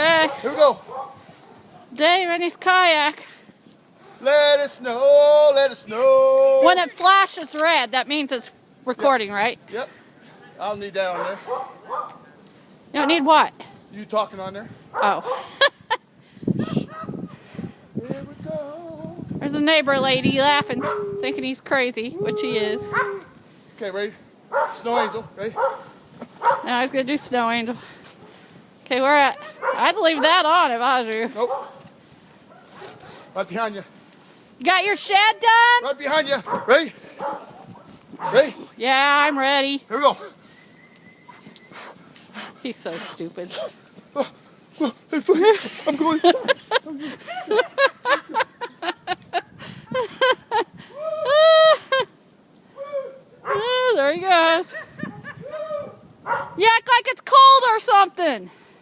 Okay. Here we go. Dave and his kayak. Let it snow, let it snow. When it flashes red, that means it's recording, right? Yep. I'll need that on there. You don't need what? You talking on there? Oh. Here we go. There's a neighbor lady laughing, thinking he's crazy, which he is. Okay, ready? Snow angel, ready? Now he's going to do snow angel. Okay, where at? I'd leave that on if I was you. Nope. Right behind you. You got your shed done? Right behind you. Ready? Ready? Yeah, I'm ready. Here we go. He's so stupid. I'm going. Oh, there he goes. You act like it's cold or something.